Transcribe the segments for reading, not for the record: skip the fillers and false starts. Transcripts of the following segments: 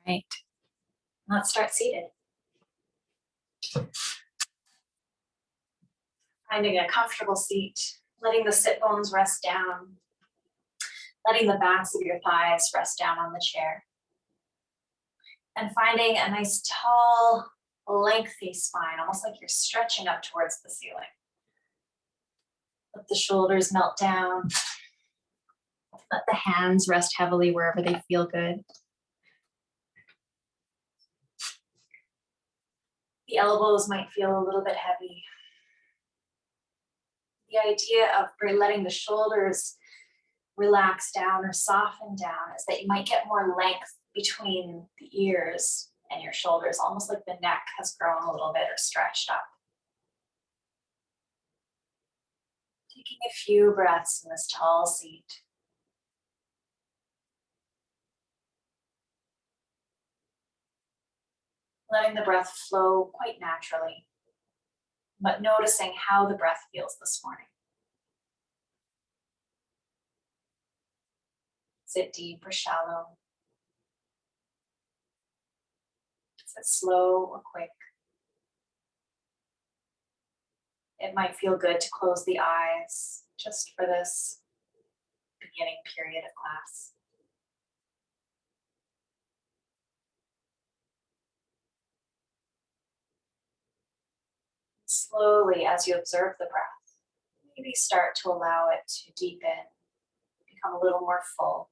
Right. Let's start seated. Finding a comfortable seat, letting the sit bones rest down, letting the backs of your thighs rest down on the chair, and finding a nice tall, lengthy spine, almost like you're stretching up towards the ceiling. Let the shoulders melt down. Let the hands rest heavily wherever they feel good. The elbows might feel a little bit heavy. The idea of letting the shoulders relax down or soften down is that you might get more length between the ears and your shoulders, almost like the neck has grown a little bit or stretched up. Taking a few breaths in this tall seat. Letting the breath flow quite naturally, but noticing how the breath feels this morning. Is it deep or shallow? Is it slow or quick? It might feel good to close the eyes just for this beginning period of class. Slowly, as you observe the breath, maybe start to allow it to deepen, become a little more full.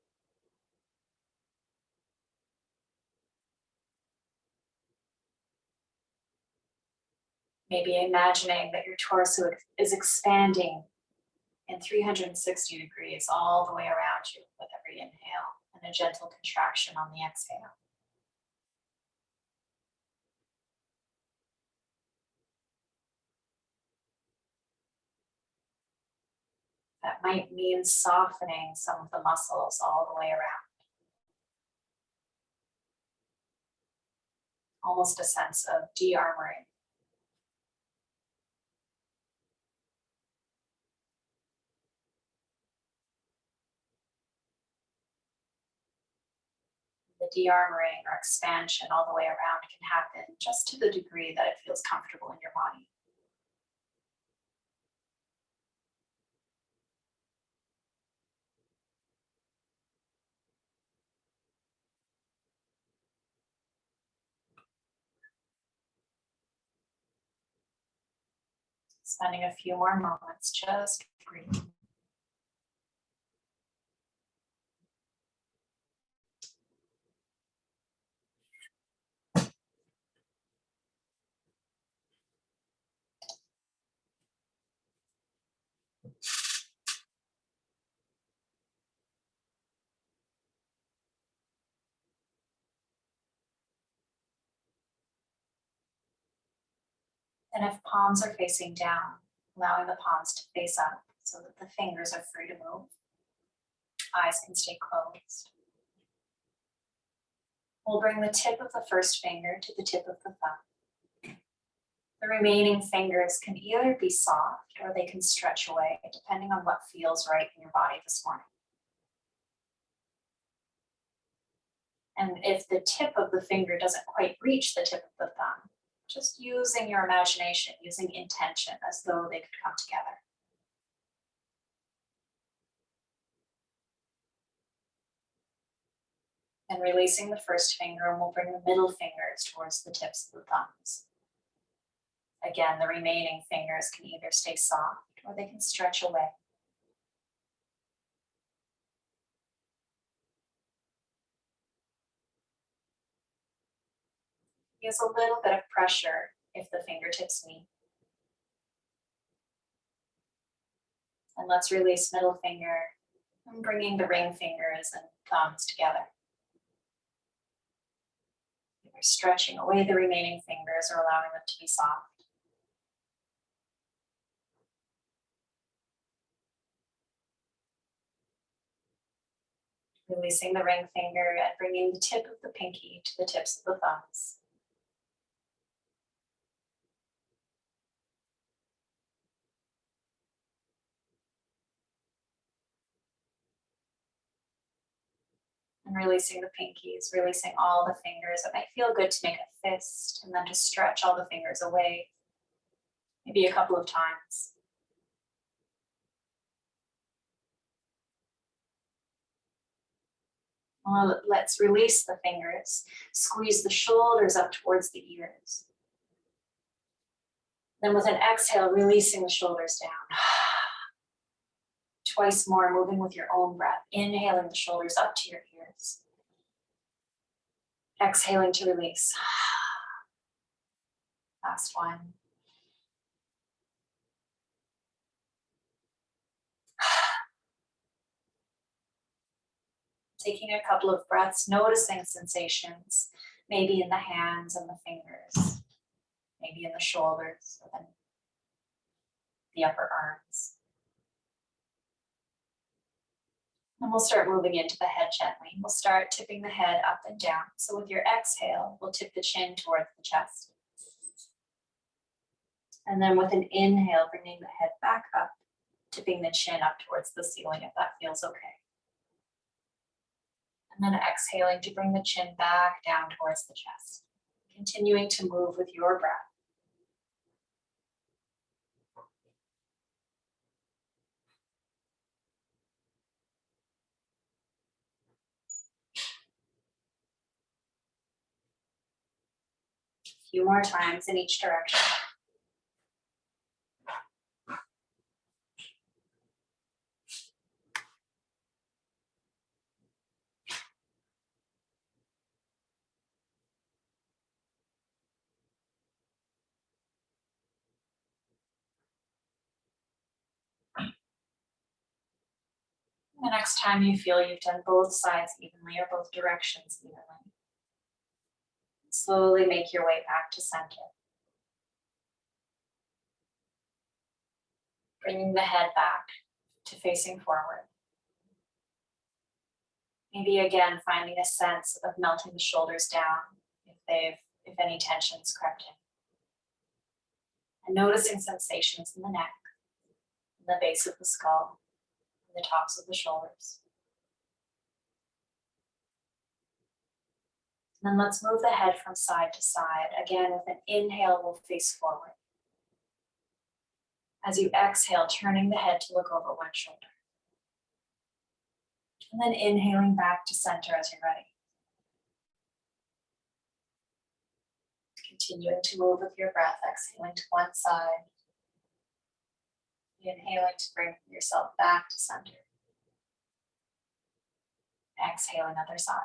Maybe imagining that your torso is expanding in 360 degrees all the way around you with every inhale and a gentle contraction on the exhale. That might mean softening some of the muscles all the way around. Almost a sense of de-armoring. The de-armoring or expansion all the way around can happen just to the degree that it feels comfortable in your body. Spending a few more moments just breathing. And if palms are facing down, allowing the palms to face up so that the fingers are free to move. Eyes can stay closed. We'll bring the tip of the first finger to the tip of the thumb. The remaining fingers can either be soft or they can stretch away, depending on what feels right in your body this morning. And if the tip of the finger doesn't quite reach the tip of the thumb, just using your imagination, using intention as though they could come together. And releasing the first finger, and we'll bring the middle fingers towards the tips of the thumbs. Again, the remaining fingers can either stay soft or they can stretch away. Use a little bit of pressure if the fingertips meet. And let's release middle finger and bringing the ring fingers and thumbs together. Either stretching away the remaining fingers or allowing them to be soft. Releasing the ring finger and bringing the tip of the pinky to the tips of the thumbs. And And releasing the pinkies, releasing all the fingers. It might feel good to make a fist and then to stretch all the fingers away, maybe a couple of times. Let's release the fingers. Squeeze the shoulders up towards the ears. Then with an exhale, releasing the shoulders down. Twice more, moving with your own breath. Inhaling the shoulders up to your ears. Exhaling to release. Last one. Taking a couple of breaths, noticing sensations, maybe in the hands and the fingers, maybe in the shoulders, or then the upper arms. And we'll start moving into the head gently. We'll start tipping the head up and down. So with your exhale, we'll tip the chin towards the chest. And then with an inhale, bringing the head back up, tipping the chin up towards the ceiling if that feels okay. And then exhaling to bring the chin back down towards the chest. Continuing to move with your breath. A few more times in each direction. The next time you feel you've done both sides evenly or both directions evenly, slowly make your way back to center. Bringing the head back to facing forward. Maybe again finding a sense of melting the shoulders down if any tensions crept in. And noticing sensations in the neck, in the base of the skull, in the tops of the shoulders. And then let's move the head from side to side. Again, with an inhale, we'll face forward. As you exhale, turning the head to look over one shoulder. And then inhaling back to center as you're ready. Continuing to move with your breath, exhaling to one side. Inhaling to bring yourself back to center. Exhaling other side.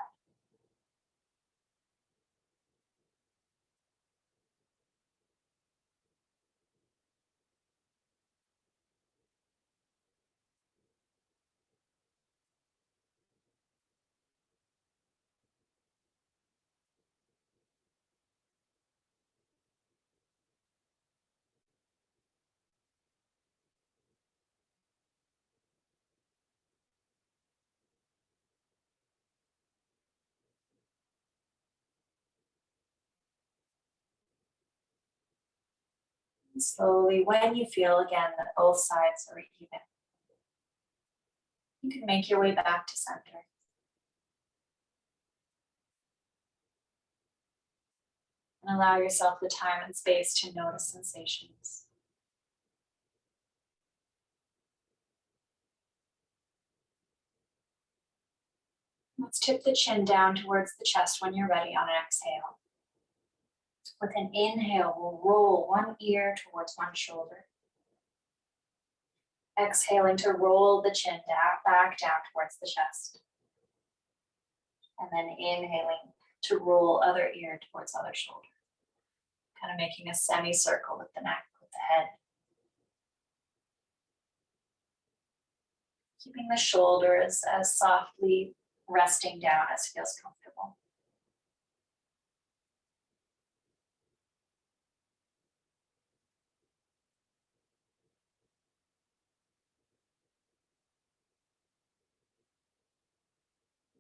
And slowly, when you feel again that both sides are even, you can make your way back to center. And allow yourself the time and space to notice sensations. Let's tip the chin down towards the chest when you're ready on an exhale. With an inhale, we'll roll one ear towards one shoulder. Exhaling to roll the chin back down towards the chest. And then inhaling to roll other ear towards other shoulder. Kind of making a semicircle with the neck, with the head. Keeping the shoulders as softly resting down as feels comfortable.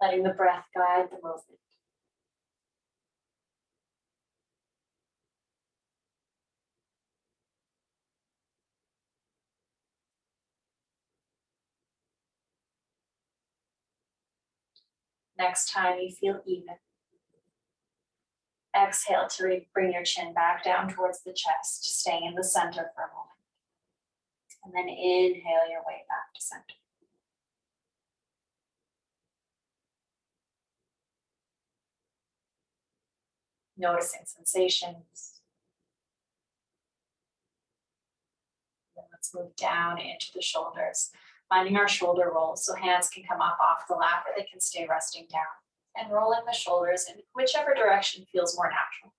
Letting the breath guide the movement. Next time you feel even, exhale to bring your chin back down towards the chest, staying in the center for a moment. And then inhale your way back to center. Noticing sensations. Then let's move down into the shoulders, finding our shoulder rolls so hands can come up off the lap or they can stay resting down. And rolling the shoulders in whichever direction feels more natural.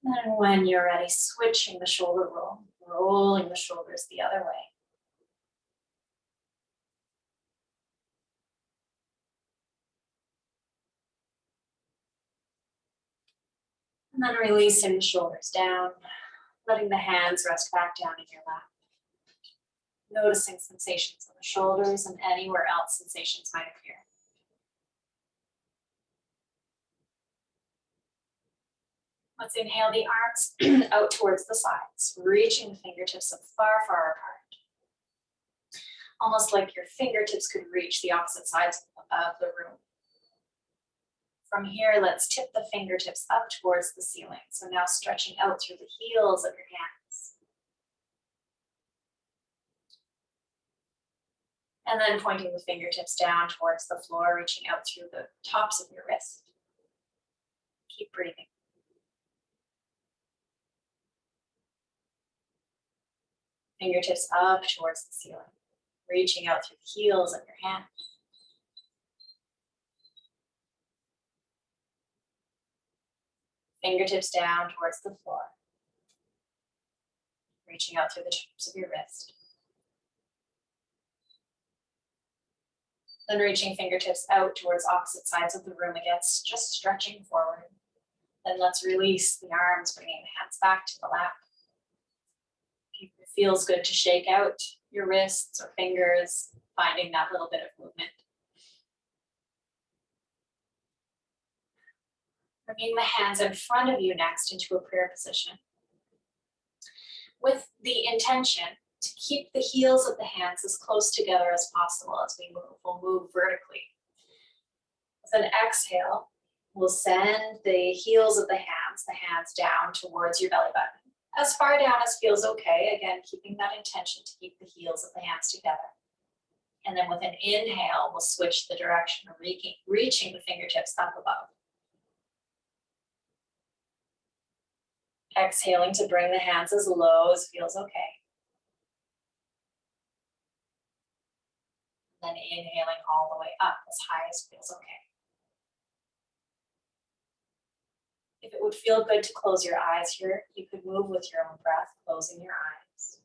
And when you're ready, switching the shoulder roll, rolling the shoulders the other way. And then releasing the shoulders down, letting the hands rest back down in your lap. Noticing sensations on the shoulders and anywhere else sensations might appear. Let's inhale the arms out towards the sides, reaching the fingertips far, far apart. Almost like your fingertips could reach the opposite sides of the room. From here, let's tip the fingertips up towards the ceiling. So now stretching out through the heels of your hands. And then pointing the fingertips down towards the floor, reaching out through the tops of your wrist. Keep breathing. Fingertips up towards the ceiling, reaching out through the heels of your hands. Fingertips down towards the floor, reaching out through the tips of your wrist. Then reaching fingertips out towards opposite sides of the room again, just stretching forward. Then let's release the arms, bringing the hands back to the lap. If it feels good to shake out your wrists or fingers, finding that little bit of movement. Bringing the hands in front of you next into a prayer position. With the intention to keep the heels of the hands as close together as possible as we move. We'll move vertically. With an exhale, we'll send the heels of the hands down towards your belly button. As far down as feels okay, again, keeping that intention to keep the heels of the hands together. And then with an inhale, we'll switch the direction, reaching the fingertips up above. Exhaling to bring the hands as low as feels okay. Then inhaling all the way up as high as feels okay. If it would feel good to close your eyes here, you could move with your own breath, closing your eyes.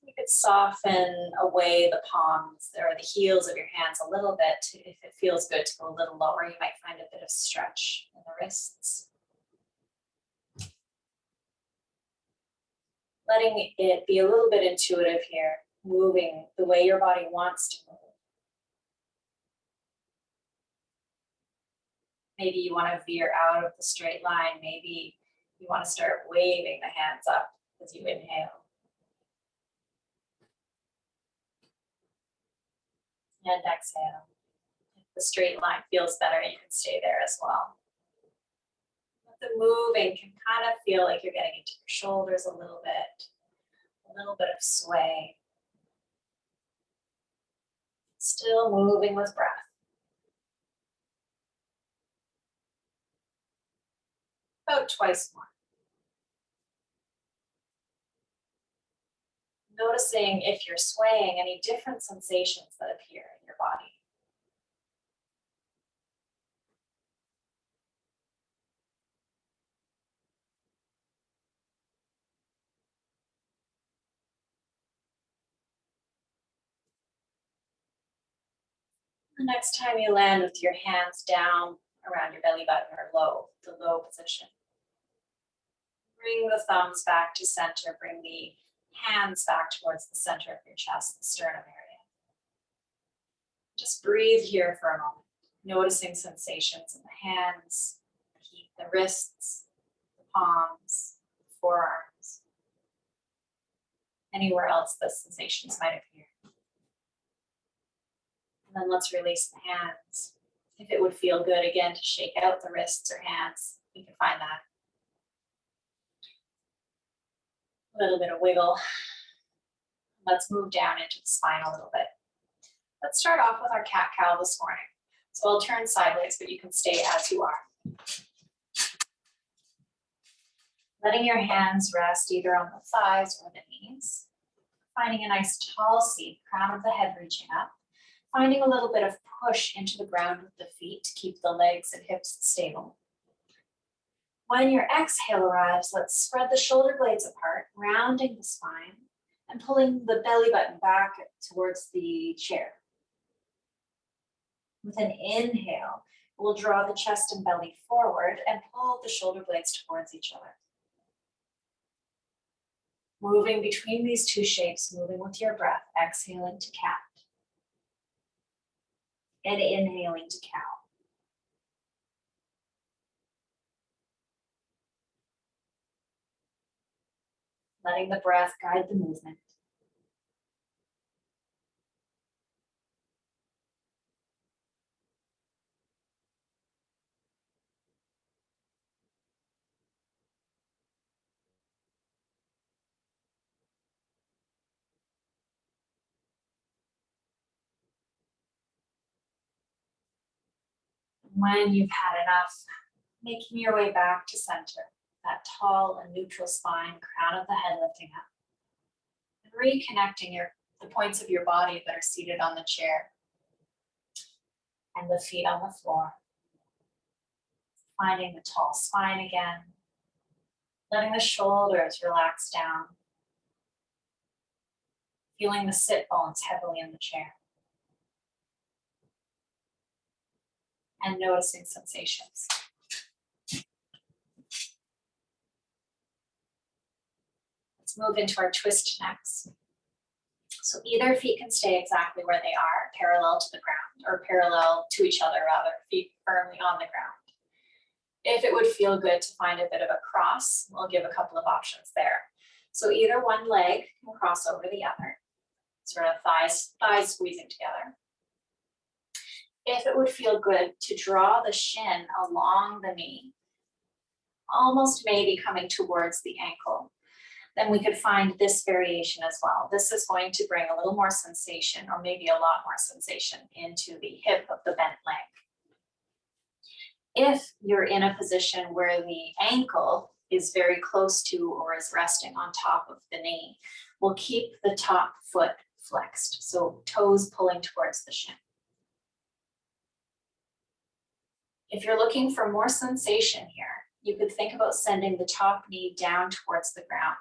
You could soften away the palms or the heels of your hands a little bit. If it feels good to go a little lower, you might find a bit of stretch in the wrists. Letting it be a little bit intuitive here, moving the way your body wants to move. Maybe you want to veer out of the straight line. Maybe you want to start waving the hands up as you inhale. And exhale. If the straight line feels better, you can stay there as well. But the moving can kind of feel like you're getting into your shoulders a little bit of sway. Still moving with breath. About twice more. Noticing if you're swaying, any different sensations that appear in your body. The next time you land with your hands down around your belly button or low, the low position. Bring the thumbs back to center, bring the hands back towards the center of your chest, the sternum area. Just breathe here for a moment, noticing sensations in the hands, the heat, the wrists, the palms, the forearms, anywhere else the sensations might appear. And then let's release the hands. If it would feel good again to shake out the wrists or hands, we can find that. A little bit of wiggle. Let's move down into the spine a little bit. Let's start off with our cat-cow this morning. So I'll turn sideways, but you can stay as you are. Letting your hands rest either on the thighs or the knees. Finding a nice tall seat, crown of the head reaching up. Finding a little bit of push into the ground with the feet to keep the legs and hips stable. When your exhale arrives, let's spread the shoulder blades apart, rounding the spine and pulling the belly button back towards the chair. With an inhale, we'll draw the chest and belly forward and pull the shoulder blades towards each other. Moving between these two shapes, moving with your breath, exhaling to cat. And inhaling to cow. Letting the breath guide the movement. When you've had enough, making your way back to center, that tall and neutral spine, crown of the head lifting up. And reconnecting the points of your body that are seated on the chair and the feet on the floor. Finding the tall spine again, letting the shoulders relax down, feeling the sit bones heavily in the chair, and noticing sensations. Let's move into our twist next. So either feet can stay exactly where they are, parallel to the ground, or parallel to each other rather, feet firmly on the ground. If it would feel good to find a bit of a cross, we'll give a couple of options there. So either one leg can cross over the other, sort of thighs squeezing together. If it would feel good to draw the shin along the knee, almost maybe coming towards the ankle, then we could find this variation as well. This is going to bring a little more sensation, or maybe a lot more sensation, into the hip of the bent leg. If you're in a position where the ankle is very close to or is resting on top of the knee, we'll keep the top foot flexed, so toes pulling towards the shin. If you're looking for more sensation here, you could think about sending the top knee down towards the ground.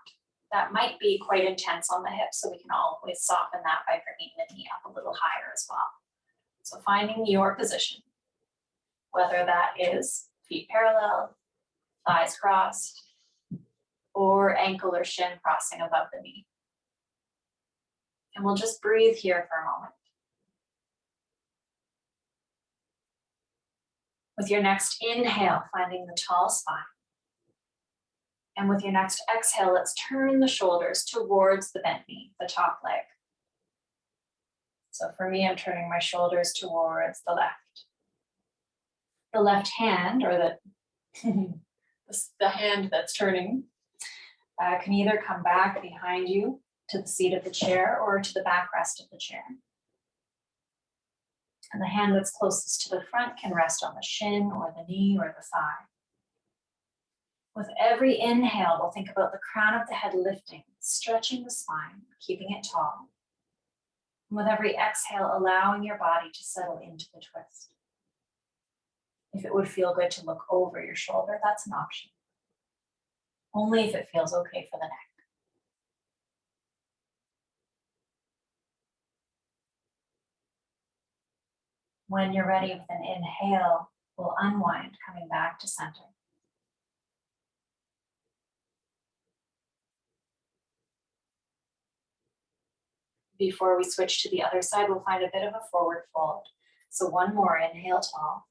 That might be quite intense on the hip, so we can always soften that by bringing the knee up a little higher as well. So finding your position, whether that is feet parallel, thighs crossed, or ankle or shin crossing above the knee. And we'll just breathe here for a moment. With your next inhale, finding the tall spine. And with your next exhale, let's turn the shoulders towards the bent knee, the top leg. So for me, I'm turning my shoulders towards the left. The left hand, or the hand that's turning, can either come back behind you to the seat of the chair or to the backrest of the chair. And the hand that's closest to the front can rest on the shin or the knee or the thigh. With every inhale, we'll think about the crown of the head lifting, stretching the spine, keeping it tall. And with every exhale, allowing your body to settle into the twist. If it would feel good to look over your shoulder, that's an option. Only if it feels okay for the neck. When you're ready with an inhale, we'll unwind, coming back to center. Before we switch to the other side, we'll find a bit of a forward fold. So one more, inhale tall.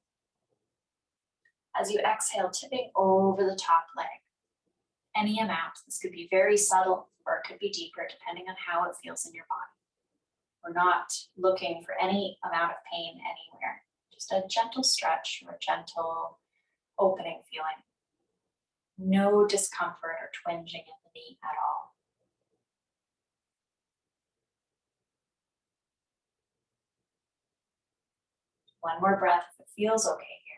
As you exhale, tipping over the top leg. Any amount. This could be very subtle or it could be deeper depending on how it feels in your body. We're not looking for any amount of pain anywhere. Just a gentle stretch or a gentle opening feeling. No discomfort or twinging in the knee at all. One more breath if it feels okay here.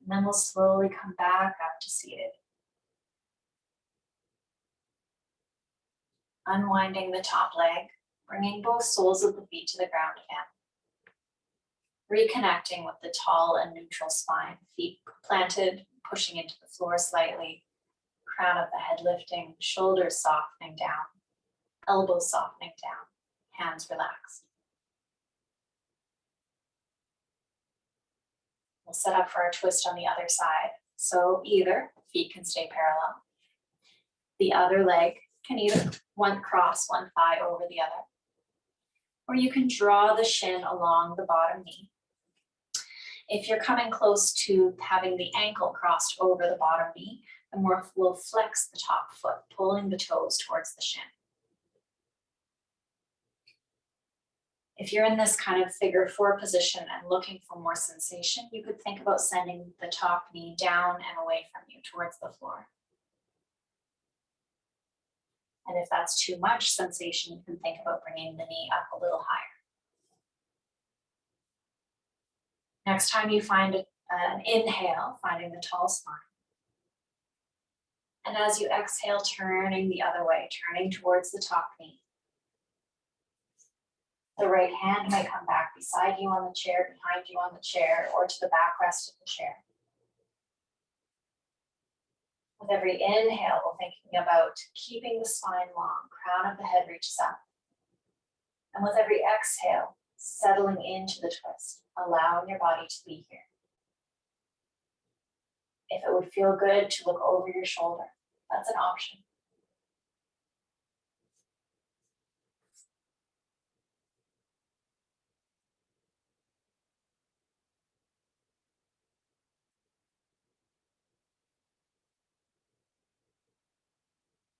And then we'll slowly come back up to seated. Unwinding the top leg, bringing both soles of the feet to the ground again. Reconnecting with the tall and neutral spine, feet planted, pushing into the floor slightly, crown of the head lifting, shoulders softening down, elbows softening down, hands relaxed. We'll set up for our twist on the other side. So either feet can stay parallel. The other leg can either one cross one thigh over the other, or you can draw the shin along the bottom knee. If you're coming close to having the ankle crossed over the bottom knee, then we'll flex the top foot, pulling the toes towards the shin. If you're in this kind of figure four position and looking for more sensation, you could think about sending the top knee down and away from you towards the floor. And if that's too much sensation, you can think about bringing the knee up a little higher. Next time you find an inhale, finding the tall spine. And as you exhale, turning the other way, turning towards the top knee. The right hand may come back beside you on the chair, behind you on the chair, or to the backrest of the chair. With every inhale, we're thinking about keeping the spine long, crown of the head reaches up. And with every exhale, settling into the twist, allowing your body to be here. If it would feel good to look over your shoulder, that's an option.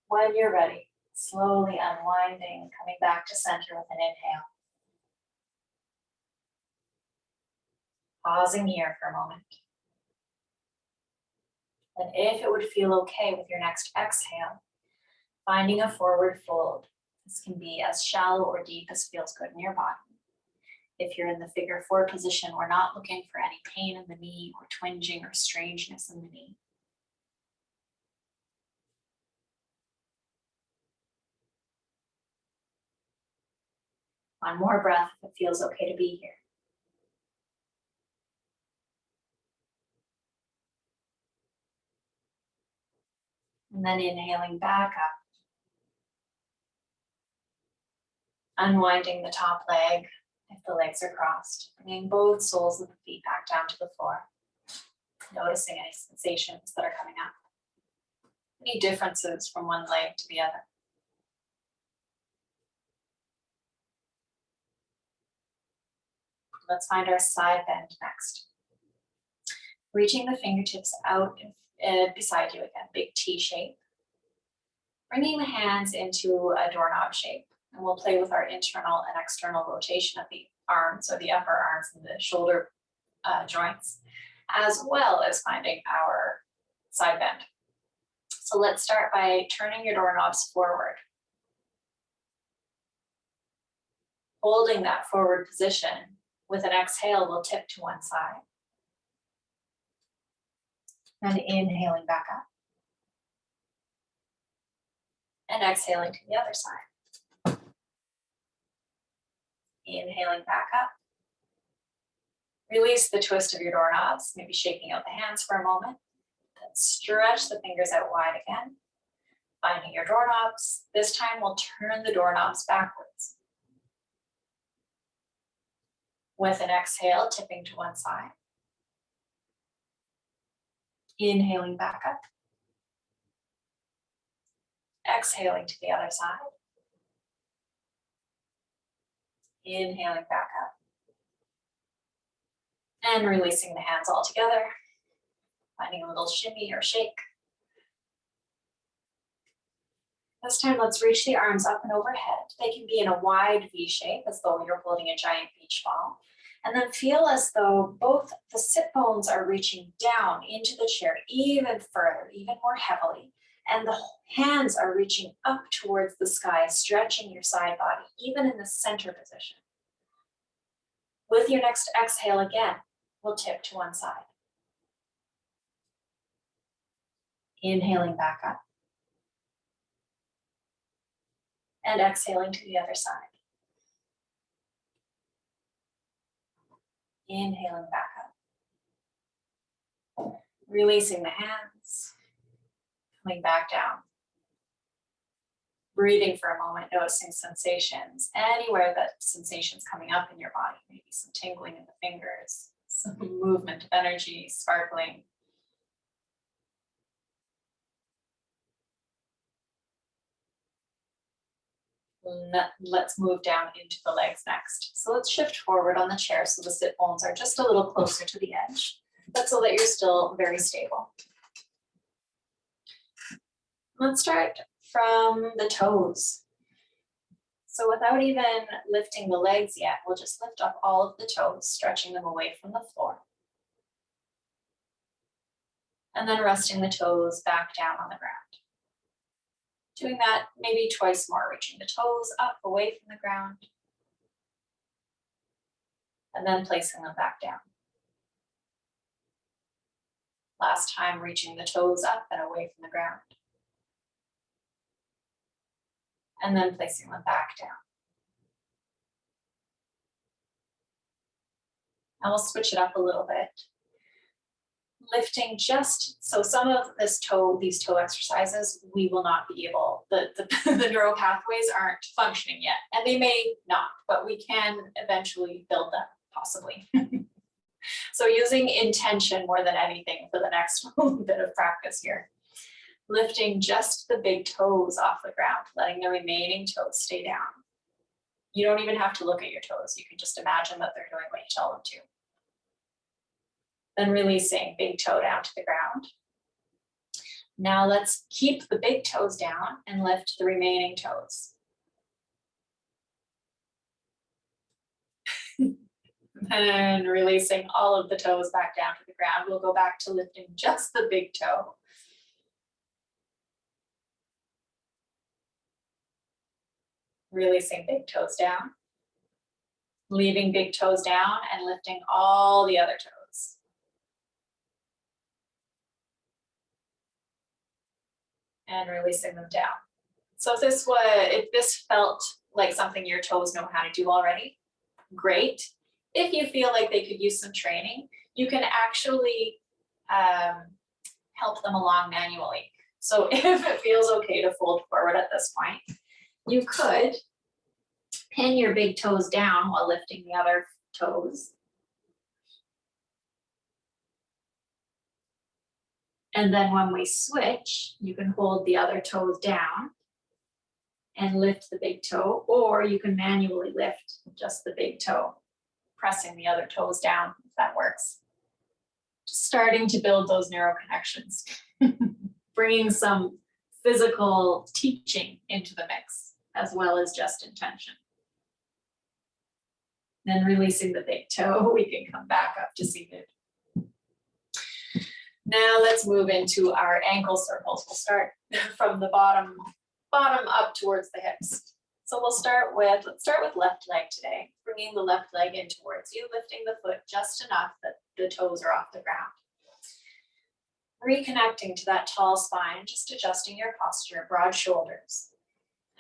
When you're ready, slowly unwinding, coming back to center with an inhale. Pausing here for a moment. And if it would feel okay with your next exhale, finding a forward fold. This can be as shallow or deep as feels good in your body. If you're in the figure four position, we're not looking for any pain in the knee or twinging or strangeness in the knee. One more breath if it feels okay to be here. And then inhaling back up. Unwinding the top leg if the legs are crossed. Bringing both soles of the feet back down to the floor. Noticing any sensations that are coming up. Any differences from one leg to the other. Let's find our side bend next. Reaching the fingertips out beside you again, big T shape. Bringing the hands into a doorknob shape. And we'll play with our internal and external rotation of the arms, or the upper arms and the shoulder joints, as well as finding our side bend. So let's start by turning your doorknobs forward. Holding that forward position, with an exhale, we'll tip to one side. And inhaling back up. And exhaling to the other side. Inhaling back up. Release the twist of your doorknobs, maybe shaking out the hands for a moment. Then stretch the fingers out wide again. Finding your doorknobs. This time we'll turn the doorknobs backwards. With an exhale, tipping to one side. Inhaling back up. Exhaling to the other side. Inhaling back up. And releasing the hands all together. Finding a little shimmy or shake. This time, let's reach the arms up and overhead. They can be in a wide V shape, as though you're holding a giant beach ball. And then feel as though both the sit bones are reaching down into the chair even further, even more heavily. And the hands are reaching up towards the sky, stretching your side body, even in the center position. With your next exhale again, we'll tip to one side. Inhaling back up. And exhaling to the other side. Inhaling back up. Releasing the hands. Coming back down. Breathing for a moment, noticing sensations. Anywhere that sensation's coming up in your body. Maybe some tingling in the fingers. Some movement of energy, sparkling. Let's move down into the legs next. So let's shift forward on the chair so the sit bones are just a little closer to the edge. But so that you're still very stable. Let's start from the toes. So without even lifting the legs yet, we'll just lift up all of the toes, stretching them away from the floor. And then resting the toes back down on the ground. Doing that maybe twice more, reaching the toes up away from the ground. And then placing them back down. Last time, reaching the toes up and away from the ground. And then placing them back down. And we'll switch it up a little bit. Lifting just, so some of these toe exercises, we will not be able, the neural pathways aren't functioning yet. And they may not, but we can eventually build them, possibly. So using intention more than anything for the next bit of practice here. Lifting just the big toes off the ground, letting the remaining toes stay down. You don't even have to look at your toes. You can just imagine that they're doing what you tell them to. Then releasing big toe down to the ground. Now let's keep the big toes down and lift the remaining toes. And releasing all of the toes back down to the ground. We'll go back to lifting just the big toe. Releasing big toes down. Leaving big toes down and lifting all the other toes. And releasing them down. So if this felt like something your toes know how to do already, great. If you feel like they could use some training, you can actually help them along manually. So if it feels okay to fold forward at this point, you could pin your big toes down while lifting the other toes. And then when we switch, you can hold the other toes down and lift the big toe, or you can manually lift just the big toe, pressing the other toes down, if that works. Just starting to build those neural connections, bringing some physical teaching into the mix, as well as just intention. Then releasing the big toe, we can come back up to seated. Now let's move into our ankle circles. We'll start from the bottom up towards the hips. So let's start with left leg today, bringing the left leg in towards you, lifting the foot just enough that the toes are off the ground. Reconnecting to that tall spine, just adjusting your posture, broad shoulders.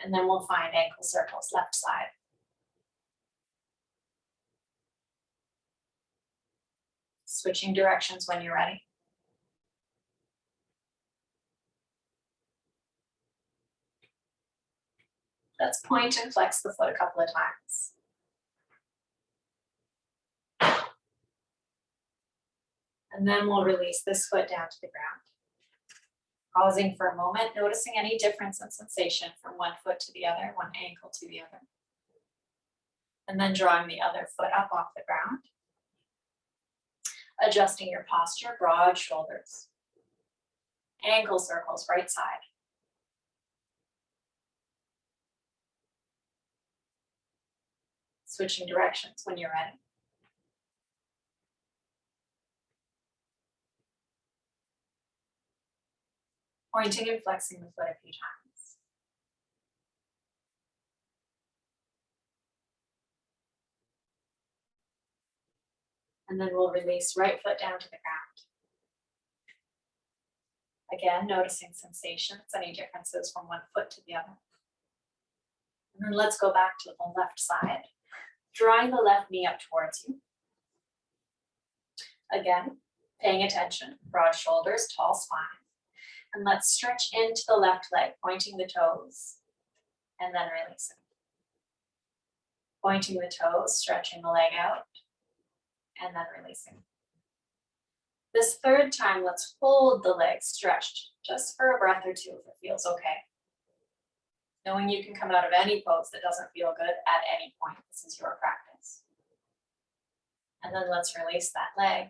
And then we'll find ankle circles, left side. Switching directions when you're ready. Let's point and flex the foot a couple of times. And then we'll release this foot down to the ground. Pausing for a moment, noticing any difference in sensation from one foot to the other, one ankle to the other. And then drawing the other foot up off the ground. Adjusting your posture, broad shoulders. Ankle circles, right side. Switching directions when you're ready. Pointing and flexing the foot a few times. And then we'll release right foot down to the ground. Again, noticing sensations, any differences from one foot to the other. And then let's go back to the left side, drawing the left knee up towards you. Again, paying attention, broad shoulders, tall spine. And let's stretch into the left leg, pointing the toes, and then releasing. Pointing the toes, stretching the leg out, and then releasing. This third time, let's hold the leg stretched just for a breath or two if it feels okay. Knowing you can come out of any pose that doesn't feel good at any point. This is your practice. And then let's release that leg,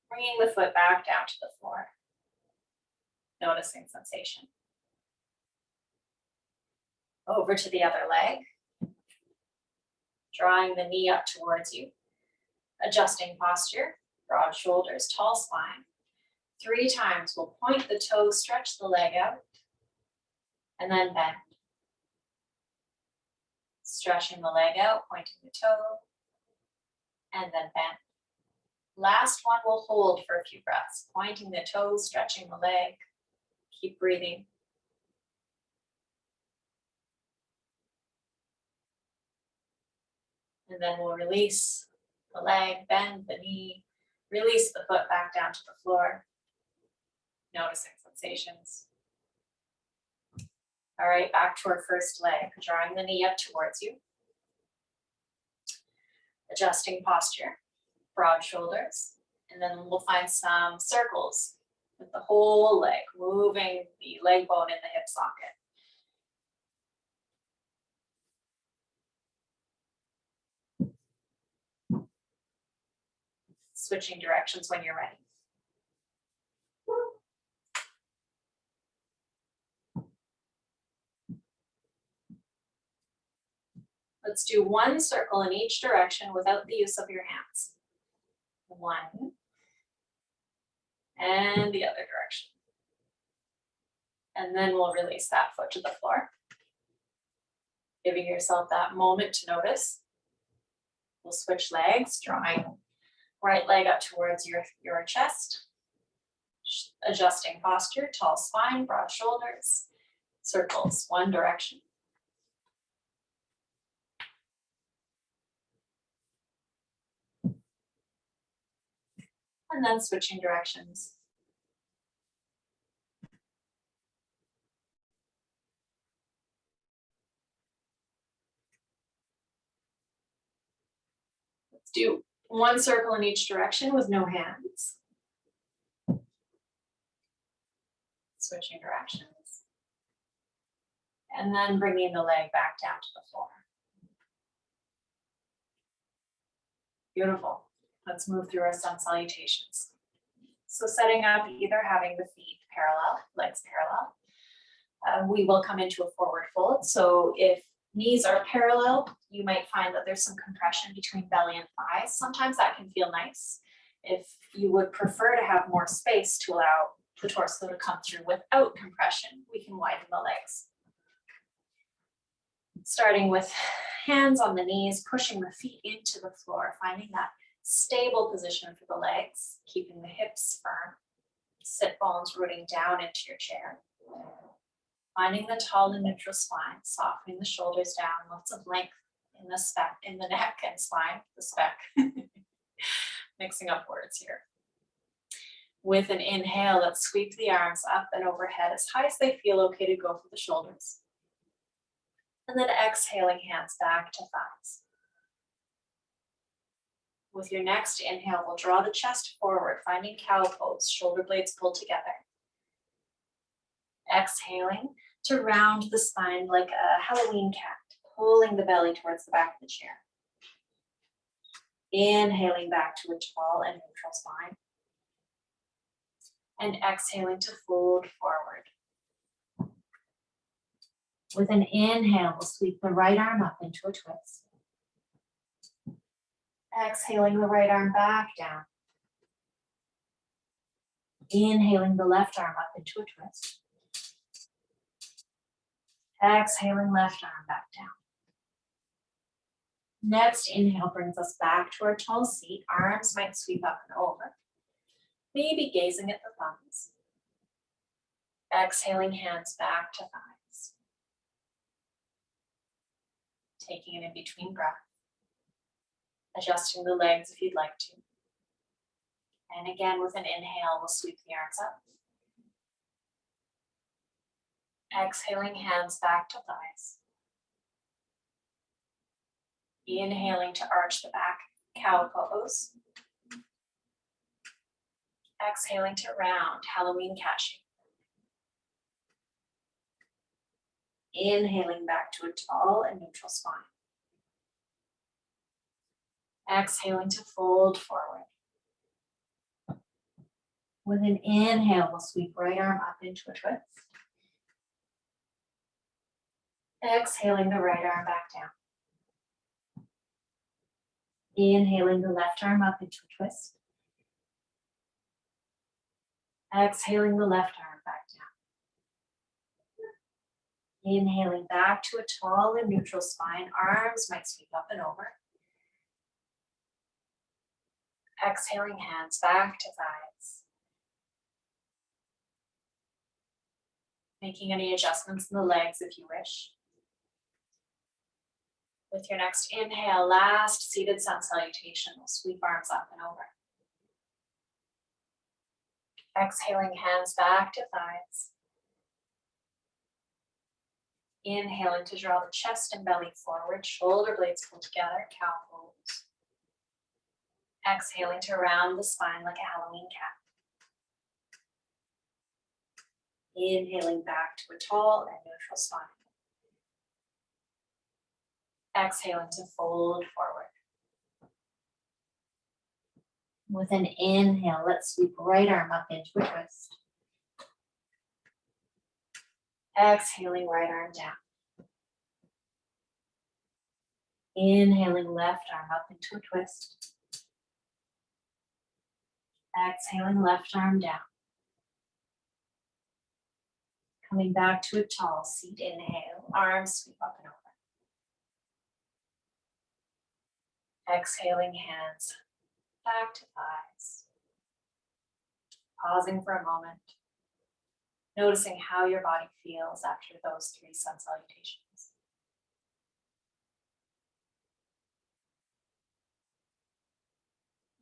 bringing the foot back down to the floor. Noticing sensation. Over to the other leg. Drawing the knee up towards you. Adjusting posture. Broad shoulders, tall spine. 3 times, we'll point the toes, stretch the leg out, and then bend. Stretching the leg out, pointing the toe, and then bend. Last one, we'll hold for a few breaths, pointing the toes, stretching the leg. Keep breathing. And then we'll release the leg, bend the knee, release the foot back down to the floor, noticing sensations. All right, back to our first leg, drawing the knee up towards you. Adjusting posture, broad shoulders, and then we'll find some circles with the whole leg, moving the leg bone in the hip socket. Switching directions when you're ready. Let's do 1 circle in each direction without the use of your hands. 1. And the other direction. And then we'll release that foot to the floor. Giving yourself that moment to notice. We'll switch legs, drawing right leg up towards your chest. Adjusting posture, tall spine, broad shoulders. Circles, one direction. And then switching directions. Let's do 1 circle in each direction with no hands. Switching directions. And then bringing the leg back down to the floor. Beautiful. Let's move through our sun salutations. So setting up, either having the feet parallel, legs parallel. We will come into a forward fold. So if knees are parallel, you might find that there's some compression between belly and thighs. Sometimes that can feel nice. If you would prefer to have more space to allow the torso to come through without compression, we can widen the legs. Starting with hands on the knees, pushing the feet into the floor, finding that stable position for the legs, keeping the hips firm, sit bones rooting down into your chair. Finding the tall and neutral spine, softening the shoulders down, lots of length in the neck and spine, the speck. Mixing up words here. With an inhale, let's sweep the arms up and overhead as high as they feel okay to go for the shoulders. And then exhaling, hands back to thighs. With your next inhale, we'll draw the chest forward, finding cow pose, shoulder blades pulled together. Exhaling to round the spine like a Halloween cat, pulling the belly towards the back of the chair. Inhaling back to a tall and neutral spine. And exhaling to fold forward. With an inhale, we'll sweep the right arm up into a twist. Exhaling the right arm back down. Inhaling the left arm up into a twist. Exhaling left arm back down. Next inhale brings us back to our tall seat. Arms might sweep up and over. Maybe gazing at the thumbs. Exhaling hands back to thighs. Taking an in-between breath. Adjusting the legs if you'd like to. And again, with an inhale, we'll sweep the arms up. Exhaling hands back to thighs. Inhaling to arch the back, cow pose. Exhaling to round, Halloween cat shape. Inhaling back to a tall and neutral spine. Exhaling to fold forward. With an inhale, we'll sweep right arm up into a twist. Exhaling the right arm back down. Inhaling the left arm up into a twist. Exhaling the left arm back down. Inhaling back to a tall and neutral spine. Arms might sweep up and over. Exhaling hands back to thighs. Making any adjustments in the legs if you wish. With your next inhale, last seated sun salutation, we'll sweep arms up and over. Exhaling hands back to thighs. Inhaling to draw the chest and belly forward, shoulder blades pull together, cow pose. Exhaling to round the spine like a Halloween cat. Inhaling back to a tall and neutral spine. Exhaling to fold forward. With an inhale, let's sweep right arm up into a twist. Exhaling right arm down. Inhaling left arm up into a twist. Exhaling left arm down. Coming back to a tall seat, inhale, arms sweep up and over. Exhaling hands back to thighs. Pausing for a moment. Noticing how your body feels after those 3 sun salutations.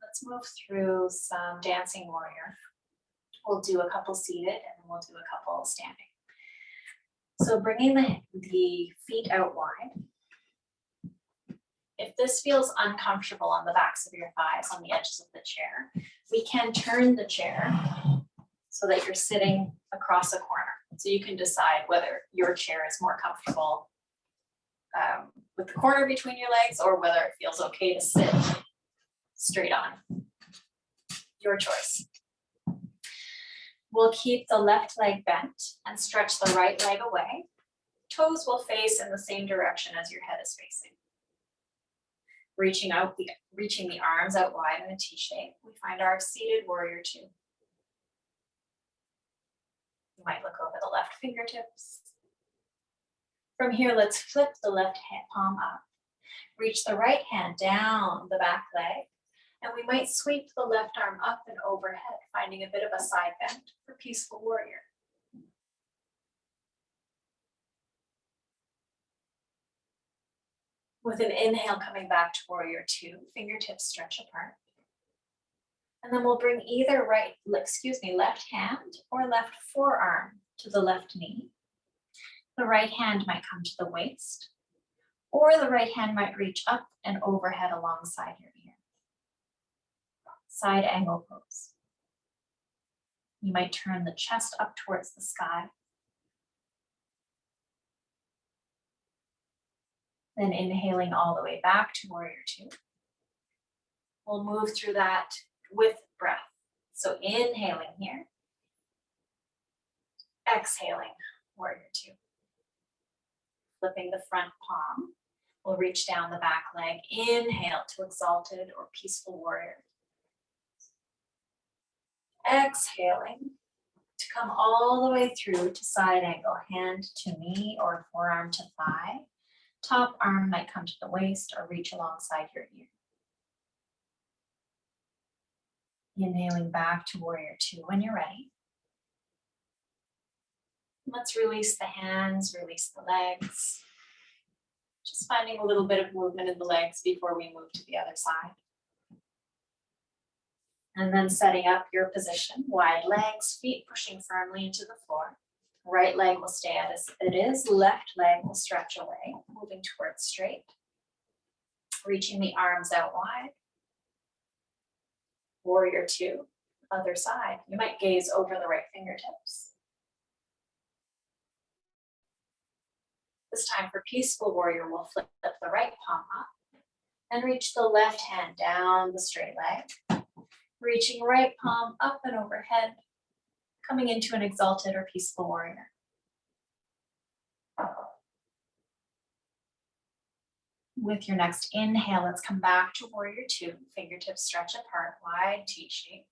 Let's move through some dancing warrior. We'll do a couple seated and then we'll do a couple standing. So bringing the feet out wide. If this feels uncomfortable on the backs of your thighs, on the edges of the chair, we can turn the chair so that you're sitting across a corner. So you can decide whether your chair is more comfortable with the corner between your legs or whether it feels okay to sit straight on. Your choice. We'll keep the left leg bent and stretch the right leg away. Toes will face in the same direction as your head is facing. Reaching the arms out wide in a T shape, we find our seated warrior 2. You might look over the left fingertips. From here, let's flip the left hand palm up. Reach the right hand down the back leg, and we might sweep the left arm up and overhead, finding a bit of a side bend for peaceful warrior. With an inhale coming back to warrior 2, fingertips stretch apart. And then we'll bring either left hand or left forearm to the left knee. The right hand might come to the waist, or the right hand might reach up and overhead alongside your ear. Side angle pose. You might turn the chest up towards the sky Then inhaling all the way back to Warrior Two. We'll move through that with breath. So inhaling here. Exhaling, Warrior Two. Flipping the front palm. We'll reach down the back leg. Inhale to Exalted or Peaceful Warrior. Exhaling to come all the way through to side angle, hand to knee or forearm to thigh. Top arm might come to the waist or reach alongside your ear. Inhaling back to Warrior Two when you're ready. Let's release the hands, release the legs. Just finding a little bit of movement in the legs before we move to the other side. And then setting up your position, wide legs, feet pushing firmly into the floor. Right leg will stay as it is, left leg will stretch away, moving towards straight. Reaching the arms out wide. Warrior Two, other side. You might gaze over the right fingertips. This time for Peaceful Warrior, we'll flip the right palm up and reach the left hand down the straight leg. Reaching right palm up and overhead, coming into an Exalted or Peaceful Warrior. With your next inhale, let's come back to Warrior Two. Fingertips stretch apart, wide T shape.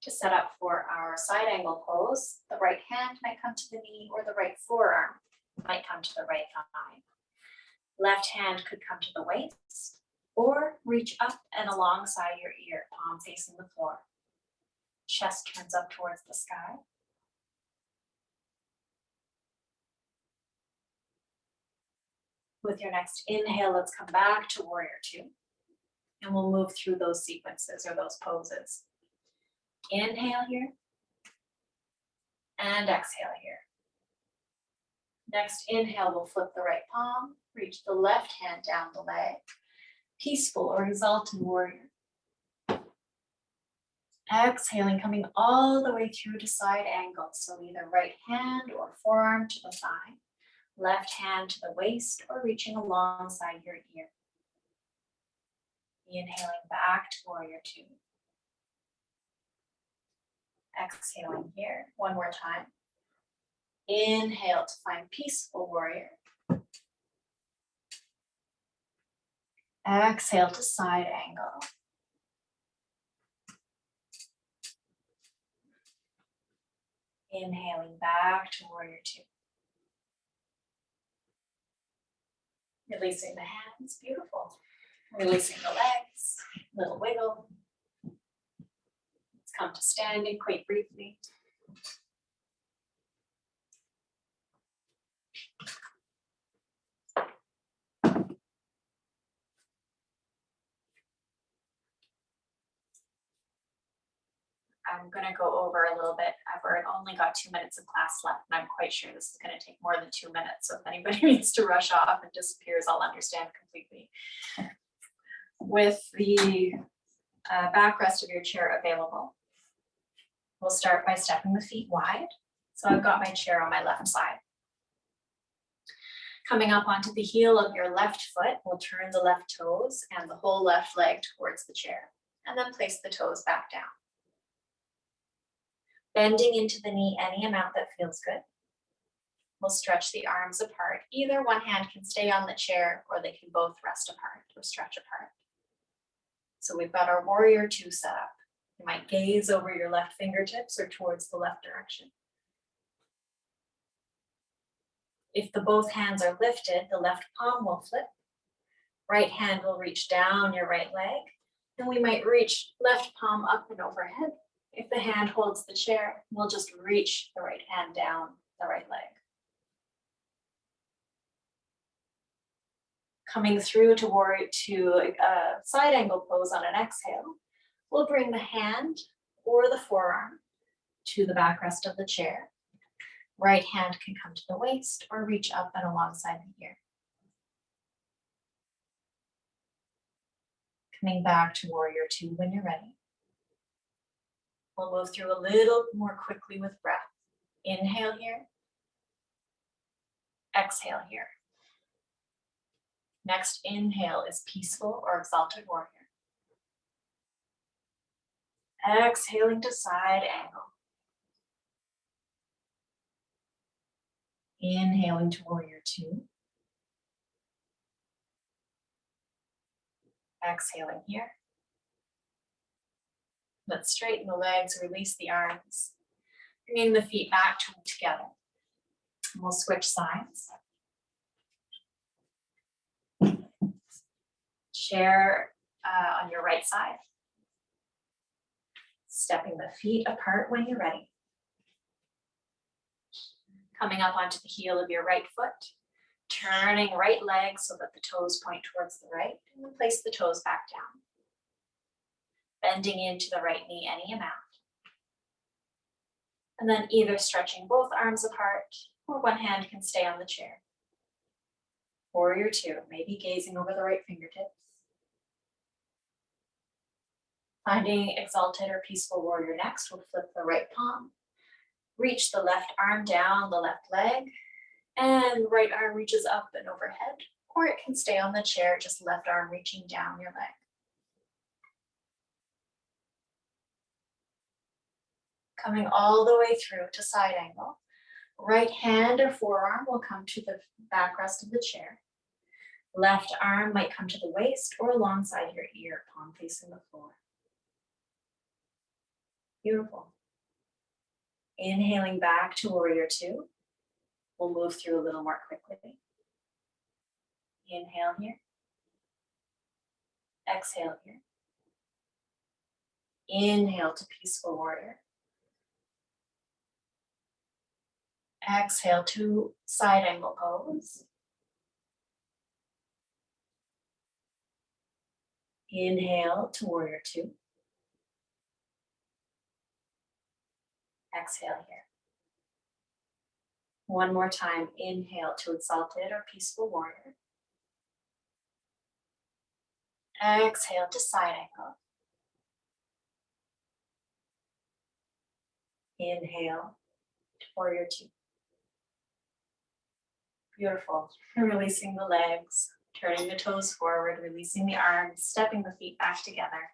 To set up for our side angle pose, the right hand might come to the knee or the right forearm might come to the right thigh. Left hand could come to the waist or reach up and alongside your ear, palm facing the floor. Chest turns up towards the sky. With your next inhale, let's come back to Warrior Two. And we'll move through those sequences or those poses. Inhale here. And exhale here. Next inhale, we'll flip the right palm, reach the left hand down the leg. Peaceful or Exalted Warrior. Exhaling, coming all the way through to side angle. So either right hand or forearm to the thigh. Left hand to the waist or reaching alongside your ear. Inhaling back to Warrior Two. Exhaling here, one more time. Inhale to find Peaceful Warrior. Exhale to side angle. Inhaling back to Warrior Two. Releasing the hands, beautiful. Releasing the legs, little wiggle. Let's come to standing quite briefly. I'm going to go over a little bit. I've only got 2 minutes of class left, and I'm quite sure this is going to take more than 2 minutes. So if anybody needs to rush off and disappears, I'll understand completely. With the backrest of your chair available, we'll start by stepping the feet wide. So I've got my chair on my left side. Coming up onto the heel of your left foot, we'll turn the left toes and the whole left leg towards the chair, and then place the toes back down. Bending into the knee any amount that feels good. We'll stretch the arms apart. Either one hand can stay on the chair or they can both rest apart or stretch apart. So we've got our Warrior Two set up. You might gaze over your left fingertips or towards the left direction. If the both hands are lifted, the left palm will flip. Right hand will reach down your right leg. And we might reach left palm up and overhead. If the hand holds the chair, we'll just reach the right hand down the right leg. Coming through to a side angle pose on an exhale, we'll bring the hand or the forearm to the backrest of the chair. Right hand can come to the waist or reach up and alongside the ear. Coming back to Warrior Two when you're ready. We'll move through a little more quickly with breath. Inhale here. Exhale here. Next inhale is Peaceful or Exalted Warrior. Exhaling to side angle. Inhaling to Warrior 2. Exhaling here. Let's straighten the legs, release the arms. Bringing the feet back together. And we'll switch sides. Chair on your right side. Stepping the feet apart when you're ready. Coming up onto the heel of your right foot. Turning right leg so that the toes point towards the right. And place the toes back down. Bending into the right knee any amount. And then either stretching both arms apart or one hand can stay on the chair. Warrior 2, maybe gazing over the right fingertips. Finding Exalted or Peaceful Warrior next, we'll flip the right palm. Reach the left arm down the left leg. And right arm reaches up and overhead. Or it can stay on the chair, just left arm reaching down your leg. Coming all the way through to side angle. Right hand or forearm will come to the backrest of the chair. Left arm might come to the waist or alongside your ear, palm facing the floor. Beautiful. Inhaling back to Warrior 2. We'll move through a little more quickly. Inhale here. Exhale here. Inhale to Peaceful Warrior. Exhale to side angle pose. Inhale to Warrior 2. Exhale here. One more time, inhale to Exalted or Peaceful Warrior. Exhale to side angle. Inhale to Warrior 2. Beautiful. Releasing the legs, turning the toes forward, releasing the arms, stepping the feet back together.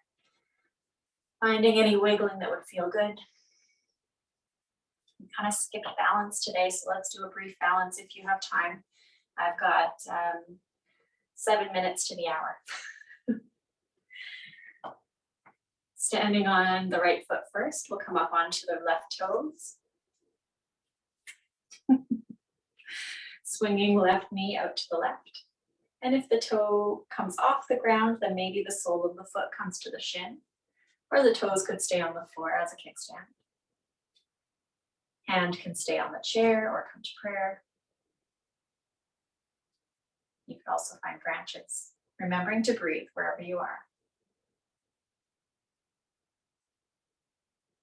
Finding any wiggling that would feel good. We kind of skipped balance today, so let's do a brief balance if you have time. I've got 7 minutes to the hour. Standing on the right foot first, we'll come up onto the left toes. Swinging left knee out to the left. And if the toe comes off the ground, then maybe the sole of the foot comes to the shin, or the toes could stay on the floor as a kickstand. Hand can stay on the chair or come to prayer. You could also find branches, remembering to breathe wherever you are.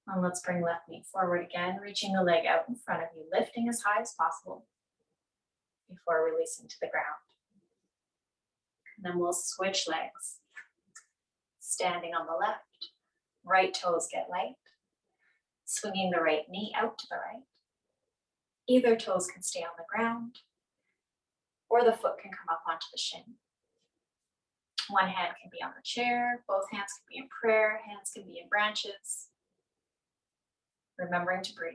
And let's bring left knee forward again, reaching the leg out in front of you, lifting as high as possible before releasing to the ground. And then we'll switch legs. Standing on the left, right toes get light. Swinging the right knee out to the right. Either toes can stay on the ground, or the foot can come up onto the shin. One hand can be on the chair, both hands can be in prayer, hands can be in branches. Remembering to breathe.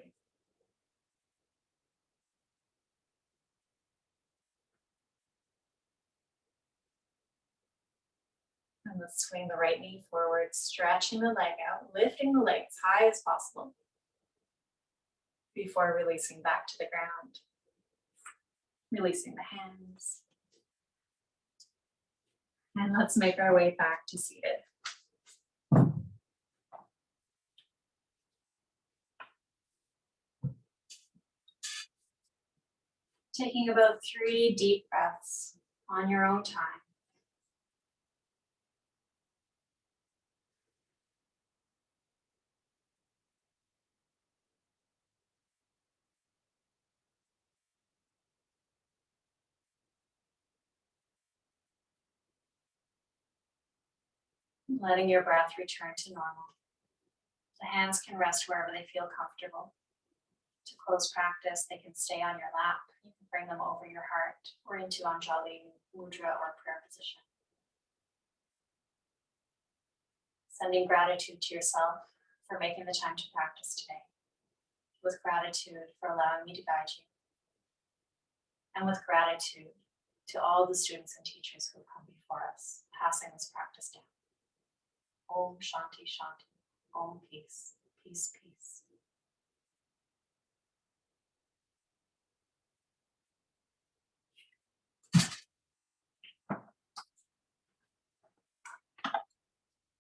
And let's swing the right knee forward, stretching the leg out, lifting the leg as high as possible before releasing back to the ground. Releasing the hands. And let's make our way back to seated. Taking about 3 deep breaths on your own time. Letting your breath return to normal. The hands can rest wherever they feel comfortable. To close practice, they can stay on your lap. You can bring them over your heart or into Anjali Mudra or prayer position. Sending gratitude to yourself for making the time to practice today. With gratitude for allowing me to guide you. And with gratitude to all the students and teachers who have come before us, passing this practice down. Om Shanti Shanti. Om Peace. Peace, peace.